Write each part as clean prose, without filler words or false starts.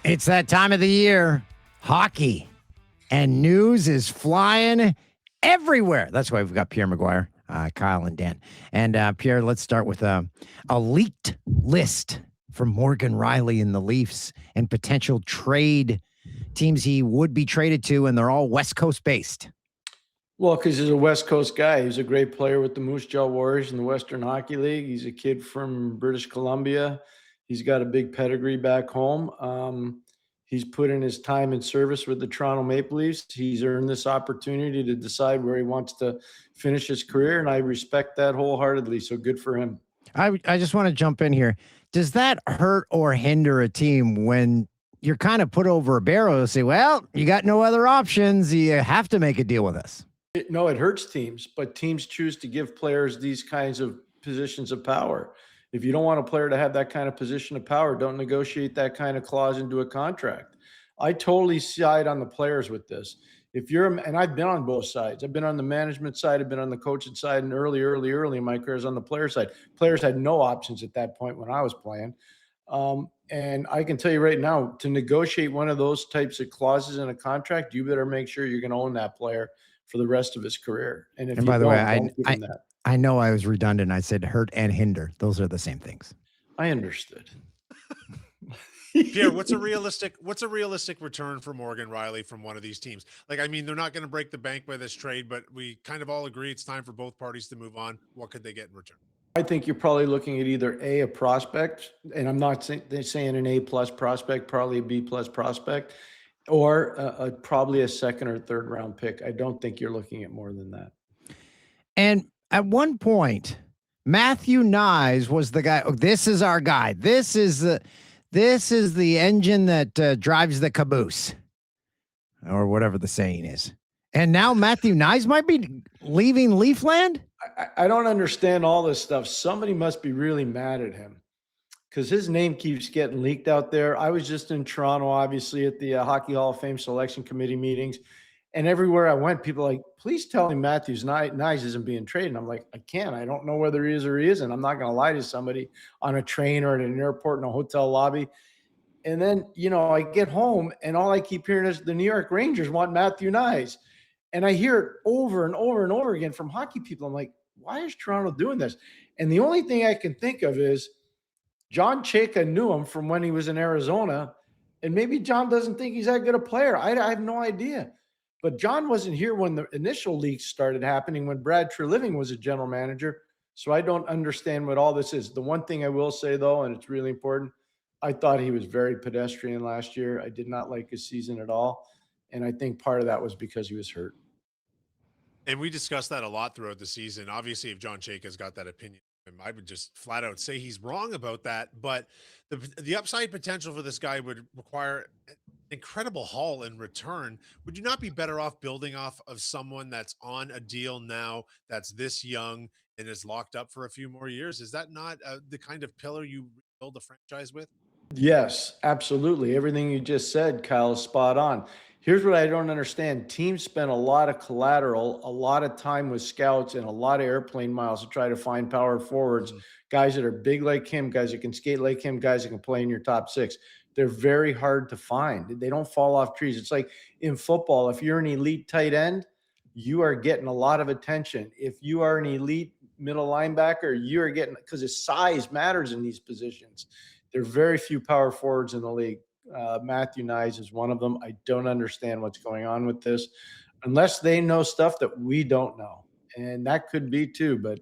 It's that time of the year, hockey, and news is flying everywhere. That's why we've got Pierre McGuire, Kyle, and Dan. And Pierre, let's start with a leaked list from Morgan Rielly and the Leafs and potential trade teams he would be traded to, and they're all West Coast based. Well, because he's a West Coast guy. He's a great player with the Moose Jaw Warriors in the Western Hockey League. He's a kid from British Columbia. He's got a big pedigree back home. He's put in his time and service with the Toronto Maple Leafs. He's earned this opportunity to decide where he wants to finish his career, and I respect that wholeheartedly. So good for him. I just want to jump in here. Does that hurt or hinder a team when you're kind of put over a barrel to say, well, you got no other options, you have to make a deal with us? No, it hurts teams, but teams choose to give players these kinds of positions of power. If you don't want a player to have that kind of position of power, don't negotiate that kind of clause into a contract. I totally side on the players with this. And I've been on both sides. I've been on the management side, I've been on the coaching side, and early in my career I was on the player side. Players had no options at that point when I was playing. And I can tell you right now, to negotiate one of those types of clauses in a contract, you better make sure you're going to own that player for the rest of his career. And by the way, I know I was redundant. I said hurt and hinder. Those are the same things. I understood. Pierre, what's a realistic return for Morgan Rielly from one of these teams? Like, I mean, they're not going to break the bank by this trade, but we kind of all agree it's time for both parties to move on. What could they get in return? I think you're probably looking at either a prospect, and I'm not saying an A+ prospect, probably a B+ prospect, or probably a second or third round pick. I don't think you're looking at more than that. And at one point, Matthew Knies was the guy. Oh, this is our guy. This is the engine that drives the caboose, or whatever the saying is. And now Matthew Knies might be leaving Leafland. I don't understand all this stuff. Somebody must be really mad at him, because his name keeps getting leaked out there. I was just in Toronto, obviously, at the Hockey Hall of Fame selection committee meetings. And everywhere I went, people are like, please tell me Matthew Knies isn't being traded. And I'm like, I can't. I don't know whether he is or he isn't. I'm not going to lie to somebody on a train or at an airport in a hotel lobby. And then, I get home and all I keep hearing is the New York Rangers want Matthew Knies. And I hear it over and over and over again from hockey people. I'm like, why is Toronto doing this? And the only thing I can think of is John Chayka knew him from when he was in Arizona. And maybe John doesn't think he's that good a player. I have no idea. But John wasn't here when the initial leaks started happening, when Brad Treliving was a general manager. So I don't understand what all this is. The one thing I will say, though, and it's really important, I thought he was very pedestrian last year. I did not like his season at all. And I think part of that was because he was hurt. And we discussed that a lot throughout the season. Obviously, if John Chayka's got that opinion, I would just flat out say he's wrong about that. But the upside potential for this guy would require an incredible haul in return. Would you not be better off building off of someone that's on a deal now, that's this young and is locked up for a few more years? Is that not the kind of pillar you build a franchise with? Yes, absolutely. Everything you just said, Kyle, is spot on. Here's what I don't understand. Teams spend a lot of collateral, a lot of time with scouts, and a lot of airplane miles to try to find power forwards, guys that are big like him, guys that can skate like him, guys that can play in your top six. They're very hard to find. They don't fall off trees. It's like in football, if you're an elite tight end, you are getting a lot of attention. If you are an elite middle linebacker, you are getting, because his size matters in these positions. There are very few power forwards in the league. Matthew Knies is one of them. I don't understand what's going on with this, unless they know stuff that we don't know. And that could be too. But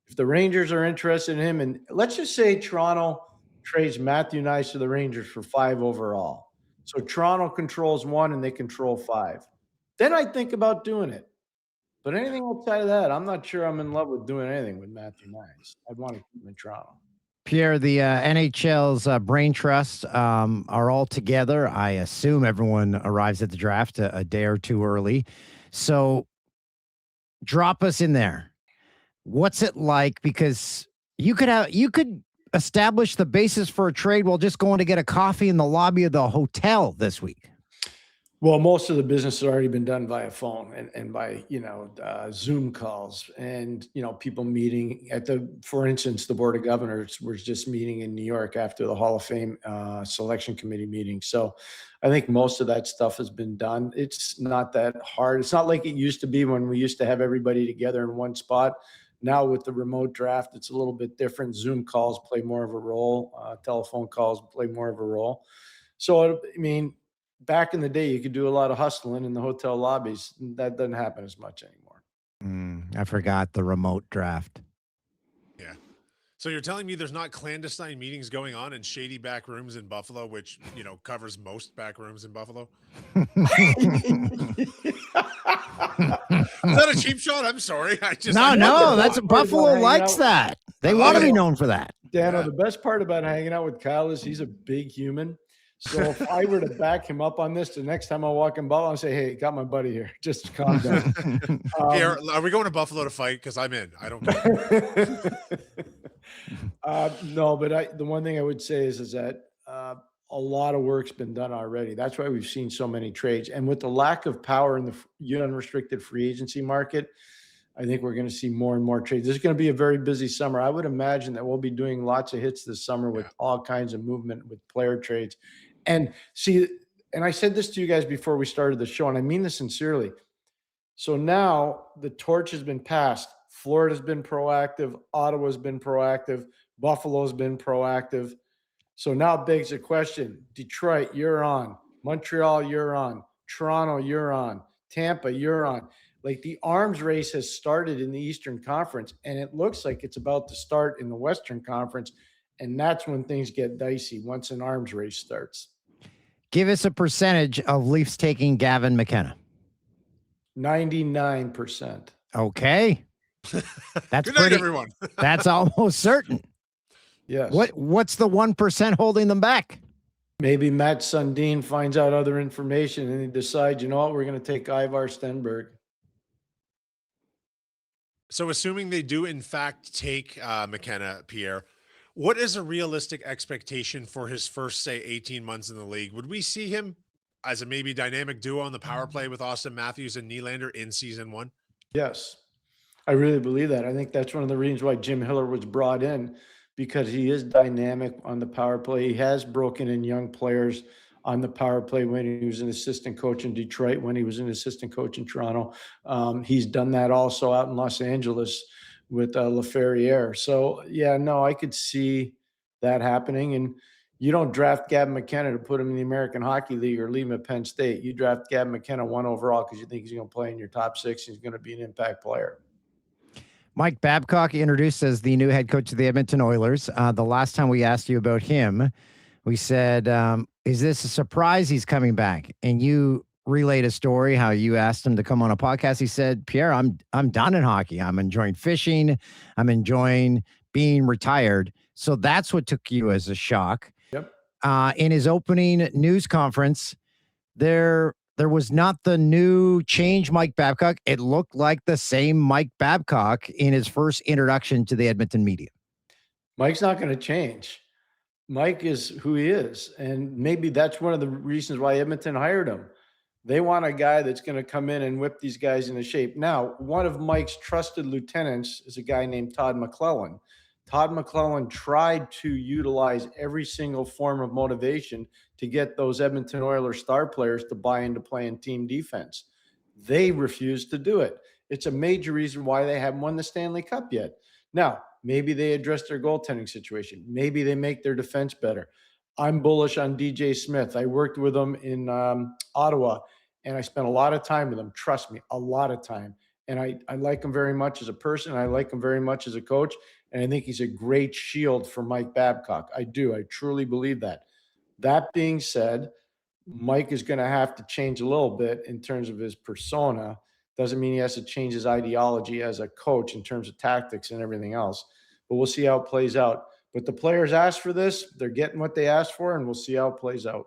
if the Rangers are interested in him, and let's just say Toronto trades Matthew Knies to the Rangers for 5 overall. So Toronto controls 1 and they control 5. Then I think about doing it. But anything outside of that, I'm not sure I'm in love with doing anything with Matthew Knies. I'd want to keep him in Toronto. Pierre, the NHL's brain trusts are all together. I assume everyone arrives at the draft a day or two early. So drop us in there. What's it like? Because you could establish the basis for a trade while just going to get a coffee in the lobby of the hotel this week. Well, most of the business has already been done via phone and by, Zoom calls and, people meeting for instance, the Board of Governors was just meeting in New York after the Hall of Fame selection committee meeting. So I think most of that stuff has been done. It's not that hard. It's not like it used to be when we used to have everybody together in one spot. Now with the remote draft, it's a little bit different. Zoom calls play more of a role. Telephone calls play more of a role. So, I mean, back in the day, you could do a lot of hustling in the hotel lobbies. That doesn't happen as much anymore. I forgot the remote draft. Yeah. So you're telling me there's not clandestine meetings going on in shady back rooms in Buffalo, which, covers most back rooms in Buffalo? Is that a cheap shot? I'm sorry. No, that's Buffalo likes that. They want to be known for that. Dano, the best part about hanging out with Kyle is he's a big human. So if I were to back him up on this, the next time I walk in Buffalo, I'll say, "Hey, got my buddy here. Just calm down." Here, are we going to Buffalo to fight? Because I'm in. I don't care. No, but the one thing I would say is that a lot of work's been done already. That's why we've seen so many trades. And with the lack of power in the unrestricted free agency market, I think we're going to see more and more trades. This is going to be a very busy summer. I would imagine that we'll be doing lots of hits this summer with all kinds of movement with player trades. And see, and I said this to you guys before we started the show, and I mean this sincerely. So now the torch has been passed. Florida's been proactive. Ottawa's been proactive. Buffalo's been proactive. So now it begs the question: Detroit, you're on. Montreal, you're on. Toronto, you're on. Tampa, you're on. Like, the arms race has started in the Eastern Conference, and it looks like it's about to start in the Western Conference. And that's when things get dicey, once an arms race starts. Give us a percentage of Leafs taking Gavin McKenna. 99%. Okay. That's Good night, everyone. That's almost certain. Yes. What's the 1% holding them back? Maybe Matt Sundin finds out other information and he decides, you know what, we're going to take Ivar Stenberg. So assuming they do in fact take McKenna, Pierre, what is a realistic expectation for his first, say, 18 months in the league? Would we see him as a maybe dynamic duo on the power play with Austin Matthews and Nylander in season 1? Yes, I really believe that. I think that's one of the reasons why Jim Hiller was brought in, because he is dynamic on the power play. He has broken in young players on the power play when he was an assistant coach in Detroit, when he was an assistant coach in Toronto. He's done that also out in Los Angeles with LaFerriere. So, yeah, no, I could see that happening. And you don't draft Gavin McKenna to put him in the American Hockey League or leave him at Penn State. You draft Gavin McKenna 1 overall because you think he's going to play in your top 6. He's going to be an impact player. Mike Babcock introduced as the new head coach of the Edmonton Oilers. The last time we asked you about him, we said, is this a surprise he's coming back? And you relayed a story how you asked him to come on a podcast. He said, Pierre, I'm done in hockey. I'm enjoying fishing. I'm enjoying being retired. So that's what took you as a shock. Yep. In his opening news conference, there was not the new change Mike Babcock. It looked like the same Mike Babcock in his first introduction to the Edmonton media. Mike's not going to change. Mike is who he is. And maybe that's one of the reasons why Edmonton hired him. They want a guy that's going to come in and whip these guys into shape. Now, one of Mike's trusted lieutenants is a guy named Todd McClellan. Todd McClellan tried to utilize every single form of motivation to get those Edmonton Oilers star players to buy into playing team defense. They refused to do it. It's a major reason why they haven't won the Stanley Cup yet. Now, maybe they address their goaltending situation. Maybe they make their defense better. I'm bullish on DJ Smith. I worked with him in Ottawa, and I spent a lot of time with him. Trust me, a lot of time. And I like him very much as a person. I like him very much as a coach. And I think he's a great shield for Mike Babcock. I do. I truly believe that. That being said, Mike is going to have to change a little bit in terms of his persona. Doesn't mean he has to change his ideology as a coach in terms of tactics and everything else. But we'll see how it plays out. But the players asked for this. They're getting what they asked for, and we'll see how it plays out.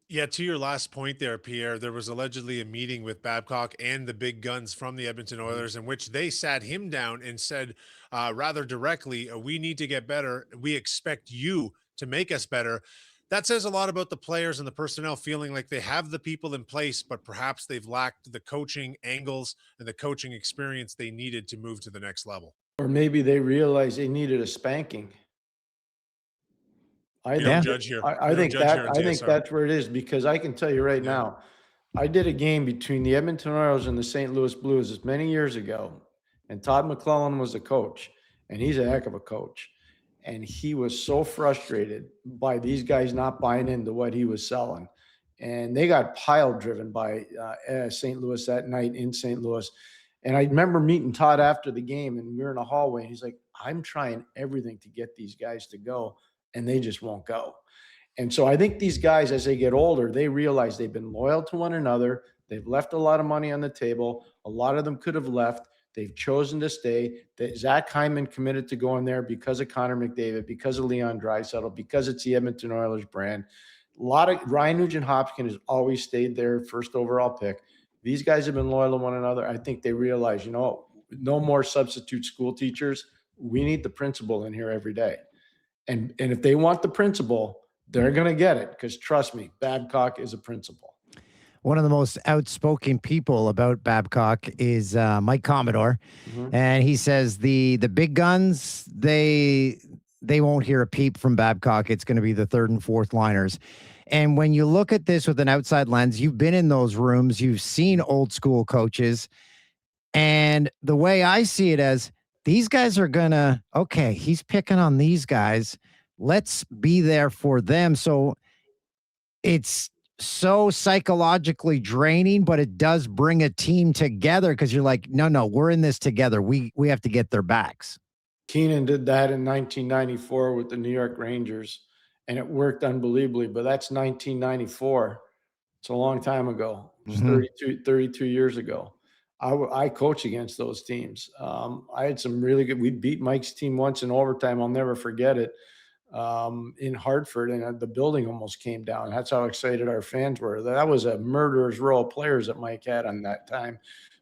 Yeah, to your last point there, Pierre, there was allegedly a meeting with Babcock and the big guns from the Edmonton Oilers in which they sat him down and said rather directly, we need to get better. We expect you to make us better. That says a lot about the players and the personnel feeling like they have the people in place, but perhaps they've lacked the coaching angles and the coaching experience they needed to move to the next level. Or maybe they realized they needed a spanking. I We don't think judge here. I We don't think judge here that on I think TSR. that's where it is, because I can tell you right Yeah. now, I did a game between the Edmonton Oilers and the St. Louis Blues many years ago, and Todd McClellan was the coach, and he's a heck of a coach. And he was so frustrated by these guys not buying into what he was selling. And they got pile driven by St. Louis that night in St. Louis. And I remember meeting Todd after the game, and we were in a hallway, and he's like, I'm trying everything to get these guys to go, and they just won't go. And so I think these guys, as they get older, they realize they've been loyal to one another. They've left a lot of money on the table. A lot of them could have left. They've chosen to stay. That Zach Hyman committed to going there because of Connor McDavid, because of Leon Draisaitl, because it's the Edmonton Oilers brand. A lot of Ryan Nugent-Hopkins has always stayed there, first overall pick. These guys have been loyal to one another. I think they realize, no more substitute school teachers. We need the principal in here every day. And if they want the principal, they're going to get it, because trust me, Babcock is a principal. One of the most outspoken people about Babcock is Mike Commodore, and he says the big guns, they won't hear a peep from Babcock. It's going to be the third and fourth liners. And when you look at this with an outside lens, you've been in those rooms, you've seen old school coaches, and the way I see it as, these guys are gonna, okay, he's picking on these guys, let's be there for them. So it's so psychologically draining, but it does bring a team together, because you're like, no, we're in this together. We have to get their backs. Keenan did that in 1994 with the New York Rangers, and it worked unbelievably, but that's 1994. It's a long time ago. It's 32 years ago. I coached against those teams. I had some really good, we beat Mike's team once in overtime. I'll never forget it. In Hartford, and the building almost came down. That's how excited our fans were. That was a murderer's row of players that Mike had on that time,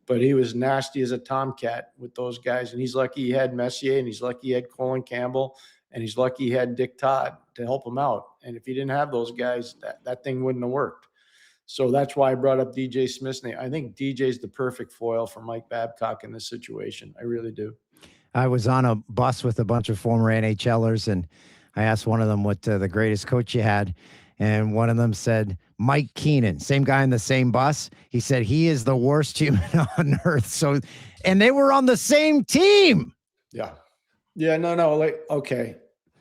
but he was nasty as a tomcat with those guys. And he's lucky he had Messier, and he's lucky he had Colin Campbell, and he's lucky he had Dick Todd to help him out. And if he didn't have those guys, that thing wouldn't have worked. So that's why I brought up DJ Smith's name. I think DJ's the perfect foil for Mike Babcock in this situation. I really do. I was on a bus with a bunch of former NHLers, and I asked one of them what the greatest coach you had, and one of them said, Mike Keenan, same guy in the same bus. He said, he is the worst human on earth. So, and they were on the same team. Yeah. No. Like, okay.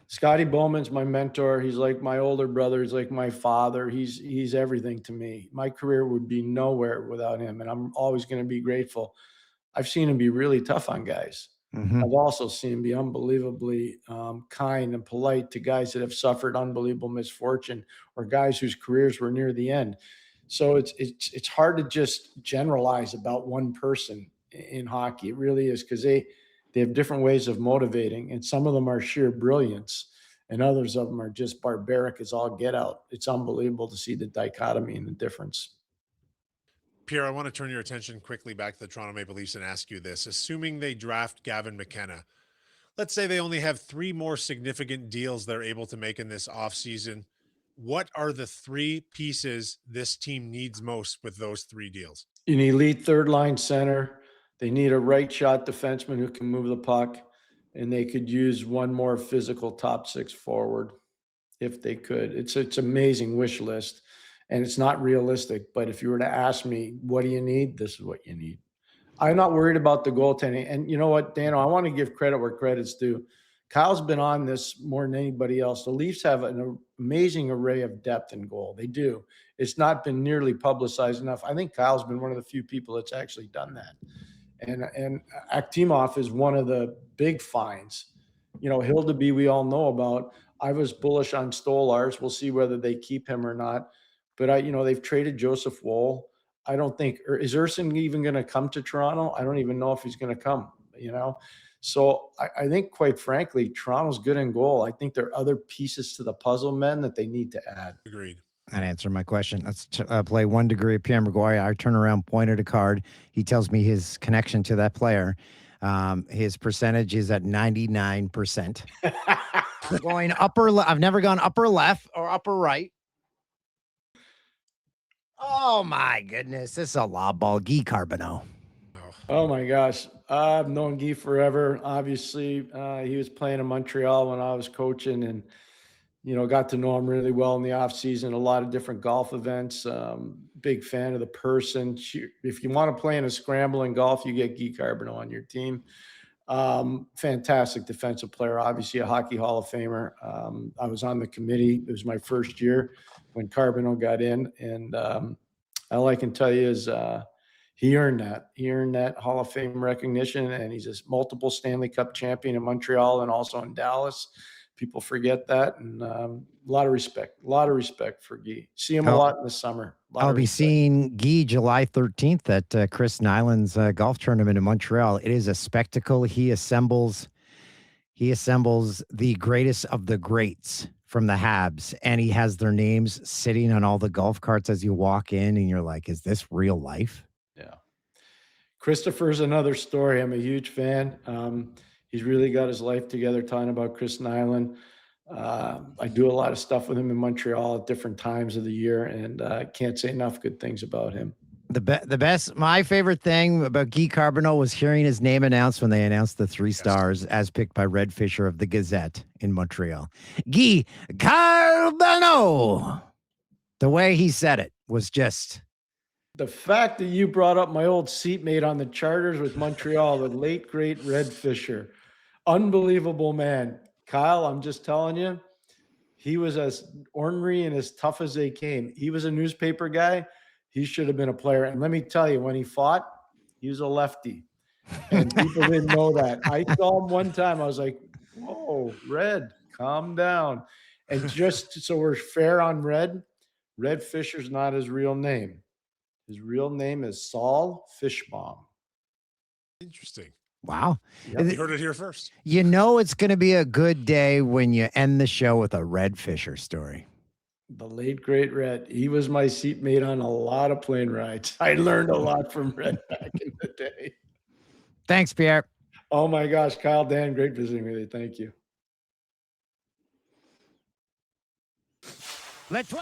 Scotty Bowman's my mentor. He's like my older brother. He's like my father. He's everything to me. My career would be nowhere without him, and I'm always going to be grateful. I've seen him be really tough on guys. I've also seen him be unbelievably kind and polite to guys that have suffered unbelievable misfortune, or guys whose careers were near the end. So it's hard to just generalize about one person in hockey. It really is, because they have different ways of motivating, and some of them are sheer brilliance, and others of them are just barbaric as all get out. It's unbelievable to see the dichotomy and the difference. Pierre, I want to turn your attention quickly back to the Toronto Maple Leafs and ask you this. Assuming they draft Gavin McKenna, let's say they only have 3 more significant deals they're able to make in this offseason. What are the 3 pieces this team needs most with those 3 deals? An elite third line center. They need a right shot defenseman who can move the puck, and they could use one more physical top 6 forward if they could. It's amazing wish list, and it's not realistic. But if you were to ask me, what do you need? This is what you need. I'm not worried about the goaltending. And you know what, Dano, I want to give credit where credit's due. Kyle's been on this more than anybody else. The Leafs have an amazing array of depth in goal. They do. It's not been nearly publicized enough. I think Kyle's been one of the few people that's actually done that. And Akhtimov is one of the big finds. Hildeby, we all know about. I was bullish on Stolarz. We'll see whether they keep him or not. But they've traded Joseph Woll. I don't think, or is Urson even going to come to Toronto? I don't even know if he's going to come, So I think, quite frankly, Toronto's good in goal. I think there are other pieces to the puzzle, men, that they need to add. Agreed. That answered my question. Let's play 1 degree of Pierre McGuire. I turn around, pointed a card. He tells me his connection to that player. His percentage is at 99%. Going I've never gone upper left or upper right. Oh my goodness. This is a lob ball. Guy Carbonneau. Oh my gosh. I've known Guy forever. Obviously, he was playing in Montreal when I was coaching and, got to know him really well in the off season, a lot of different golf events. Big fan of the person. If you want to play in a scramble in golf, you get Guy Carbonneau on your team. Fantastic defensive player, obviously a Hockey Hall of Famer. I was on the committee. It was my first year when Carbonneau got in. And all I can tell you is he earned that. He earned that Hall of Fame recognition, and he's a multiple Stanley Cup champion in Montreal and also in Dallas. People forget that, and a lot of respect for Guy. See him a lot in the summer. I'll be seeing Guy July 13th at Chris Nyland's golf tournament in Montreal. It is a spectacle. He assembles the greatest of the greats from the Habs, and he has their names sitting on all the golf carts as you walk in, and you're like, is this real life? Yeah. Christopher's another story. I'm a huge fan. He's really got his life together, talking about Chris Nyland. I do a lot of stuff with him in Montreal at different times of the year, and I can't say enough good things about him. My favorite thing about Guy Carbonneau was hearing his name announced when they announced the 3 stars as picked by Red Fisher of the Gazette in Montreal. Guy Carbonneau. The way he said it was just... The fact that you brought up my old seatmate on the charters with Montreal, the late, great Red Fisher. Unbelievable man. Kyle, I'm just telling you, he was as ornery and as tough as they came. He was a newspaper guy. He should have been a player. And let me tell you, when he fought, he was a lefty. And people didn't know that. I saw him one time. I was like, whoa, Red, calm down. And just so we're fair on Red Fisher's not his real name. His real name is Saul Fishbaum. Interesting. Wow. Yep. You heard it here first. You know it's going to be a good day when you end the show with a Red Fisher story. The late, great Red. He was my seatmate on a lot of plane rides. I learned a lot from Red back in the day. Thanks, Pierre. Oh, my gosh. Kyle, Dan, great visiting with you. Thank you. Let's